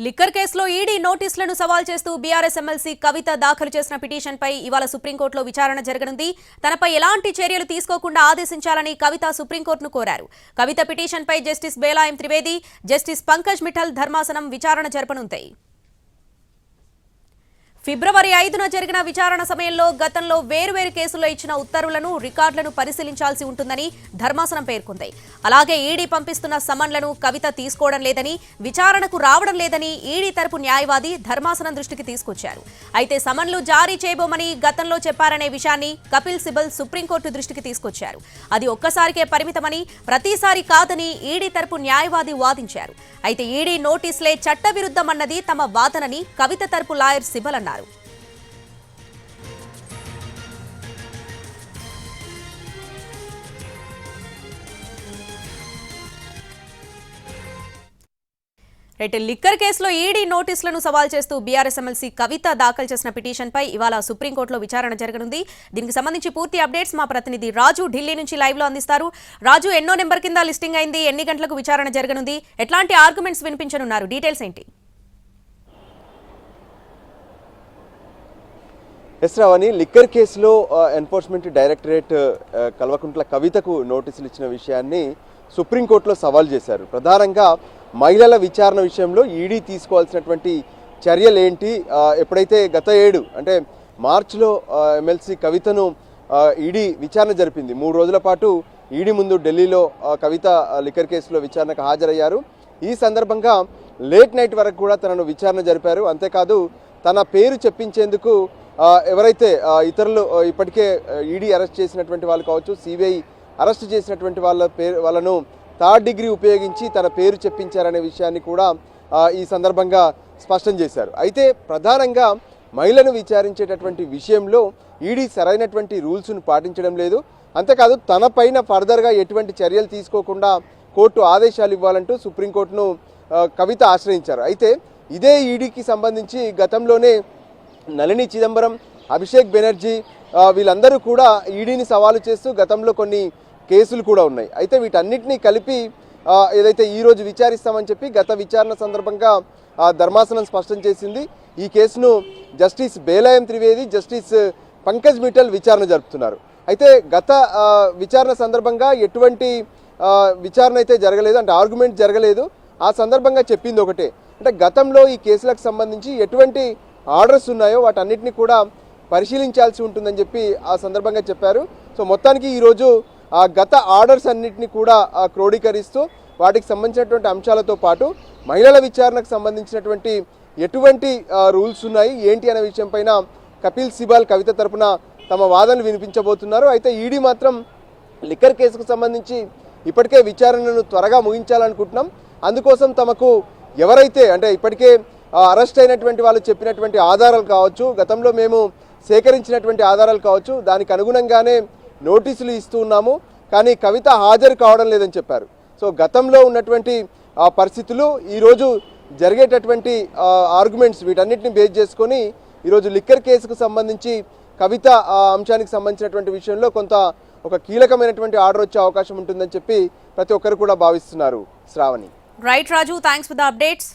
Liquor కేసులో ED నోటీసులను సవాల్ చేస్తూ బీఆర్ఎస్ ఎమ్మెల్సీ కవిత దాఖలు చేసిన పిటిషన్పై ఇవాళ సుప్రీంకోర్టులో విచారణ జరగనుంది. తనపై ఎలాంటి చర్యలు తీసుకోకుండా ఆదేశించాలని కవిత సుప్రీంకోర్టును కోరారు. కవిత పిటిషన్పై జస్టిస్ బేలాయం త్రివేది, జస్టిస్ పంకజ్ మిఠల్ ధర్మాసనం విచారణ జరపనుంది. ఫిబ్రవరి 5న జరిగిన విచారణ సమయంలో గతంలో వేర్వేరు కేసుల్లో ఇచ్చిన ఉత్తర్వులను, రికార్డులను పరిశీలించాల్సి ఉంటుందని ధర్మాసనం పేర్కొంది. అలాగే ఈడీ పంపిస్తున్న సమన్లను కవిత తీసుకోవడం లేదని, విచారణకు రావడం లేదని ఈడీ తరపు న్యాయవాది ధర్మాసనం దృష్టికి తీసుకొచ్చారు. అయితే సమన్లు జారీ చేయబోమని గతంలో చెప్పారనే విషయాన్ని కపిల్ సిబల్ సుప్రీంకోర్టు దృష్టికి తీసుకొచ్చారు. అది ఒక్కసారికే పరిమితమని, ప్రతిసారి కాదని ఈడీ తరపు న్యాయవాది వాదించారు. అయితే ఈడీ నోటీసులే చట్టవిరుద్ధమన్నది తమ వాదనని కవిత తరపు లాయర్ సిబల్ అన్నారు. లిక్కర్ కేసులో ఈడీ నోటీసులను సవాల్ చేస్తూ బీఆర్ఎస్ ఎమ్మెల్సీ కవిత దాఖలు చేసిన పిటిషన్పై ఇవాళ సుప్రీంకోర్టులో విచారణ జరగనుంది. దీనికి సంబంధించి పూర్తి అప్డేట్స్ మా ప్రతినిధి రాజు ఢిల్లీ నుంచి లైవ్ లో అందిస్తారు. రాజు, ఎన్నో నెంబర్ కింద లిస్టింగ్ అయింది, ఎన్ని గంటలకు విచారణ జరగనుంది, ఎట్లాంటి ఆర్గ్యుమెంట్స్ వినిపించనున్నారు, డీటెయిల్స్ ఏంటి? రావణి, లిక్కర్ కేసులో ఎన్ఫోర్స్మెంట్ డైరెక్టరేట్ కల్వకుంట్ల కవితకు నోటీసులు ఇచ్చిన విషయాన్ని సుప్రీంకోర్టులో సవాల్ చేశారు. ప్రధానంగా మహిళల విచారణ విషయంలో ఈడీ తీసుకోవాల్సినటువంటి చర్యలు ఏంటి, ఎప్పుడైతే గత ఏడు అంటే మార్చిలో ఎమ్మెల్సీ కవితను ఈడీ విచారణ జరిపింది. 3 రోజుల పాటు ఈడీ ముందు ఢిల్లీలో కవిత లిక్కర్ కేసులో విచారణకు హాజరయ్యారు. ఈ సందర్భంగా లేట్ నైట్ వరకు కూడా తనను విచారణ జరిపారు. అంతేకాదు తన పేరు చెప్పించేందుకు ఎవరైతే ఇతరులు ఇప్పటికే ఈడీ అరెస్ట్ చేసినటువంటి వాళ్ళు కావచ్చు, సిబిఐ అరెస్ట్ చేసినటువంటి వాళ్ళను 3rd డిగ్రీ ఉపయోగించి తన పేరు చెప్పించారనే విషయాన్ని కూడా ఈ సందర్భంగా స్పష్టం చేశారు. అయితే ప్రధానంగా మహిళను విచారించేటటువంటి విషయంలో ఈడీ సరైనటువంటి రూల్స్ను పాటించడం లేదు. అంతేకాదు తన పైన ఫర్దర్గా ఎటువంటి చర్యలు తీసుకోకుండా కోర్టు ఆదేశాలు ఇవ్వాలంటూ సుప్రీంకోర్టును కవిత ఆశ్రయించారు. అయితే ఇదే ఈడీకి సంబంధించి గతంలోనే నళిని చిదంబరం, అభిషేక్ బెనర్జీ వీళ్ళందరూ కూడా ఈడీని సవాలు చేస్తూ గతంలో కొన్ని కేసులు కూడా ఉన్నాయి. అయితే వీటన్నిటినీ కలిపి ఏదైతే ఈరోజు విచారిస్తామని చెప్పి గత విచారణ సందర్భంగా ధర్మాసనం స్పష్టం చేసింది. ఈ కేసును జస్టిస్ బేలాయం త్రివేది, జస్టిస్ పంకజ్ మిఠల్ విచారణ జరుపుతున్నారు. అయితే గత విచారణ సందర్భంగా ఎటువంటి విచారణ అయితే జరగలేదు, అంటే ఆర్గ్యుమెంట్ జరగలేదు. ఆ సందర్భంగా చెప్పింది ఒకటే, అంటే గతంలో ఈ కేసులకు సంబంధించి ఎటువంటి ఆర్డర్స్ ఉన్నాయో వాటన్నిటిని కూడా పరిశీలించాల్సి ఉంటుందని చెప్పి ఆ సందర్భంగా చెప్పారు. సో మొత్తానికి ఈరోజు గత ఆర్డర్స్ అన్నింటినీ కూడా క్రోడీకరిస్తూ వాటికి సంబంధించినటువంటి అంశాలతో పాటు మహిళల విచారణకు సంబంధించినటువంటి ఎటువంటి రూల్స్ ఉన్నాయి ఏంటి అనే విషయం పైన కపిల్ సిబాల్ కవిత తరపున తమ వాదనలు వినిపించబోతున్నారు. అయితే ఈడీ మాత్రం లిక్కర్ కేసుకు సంబంధించి ఇప్పటికే విచారణను త్వరగా ముగించాలనుకుంటున్నాం, అందుకోసం తమకు ఎవరైతే అంటే ఇప్పటికే అరెస్ట్ అయినటువంటి వాళ్ళు చెప్పినటువంటి ఆధారాలు కావచ్చు, గతంలో మేము సేకరించినటువంటి ఆధారాలు కావచ్చు, దానికి అనుగుణంగానే నోటీసులు ఇస్తూ ఉన్నాము, కానీ కవిత హాజరు కావడం లేదని చెప్పారు. సో గతంలో ఉన్నటువంటి పరిస్థితులు, ఈరోజు జరిగేటటువంటి ఆర్గ్యుమెంట్స్ వీటన్నిటిని బేస్ చేసుకొని ఈరోజు లిక్కర్ కేసుకు సంబంధించి కవిత అంశానికి సంబంధించినటువంటి విషయంలో ఒక కీలకమైనటువంటి ఆర్డర్ వచ్చే అవకాశం ఉంటుందని చెప్పి ప్రతి ఒక్కరు కూడా భావిస్తున్నారు. Sravani. Right Raju, thanks for the updates.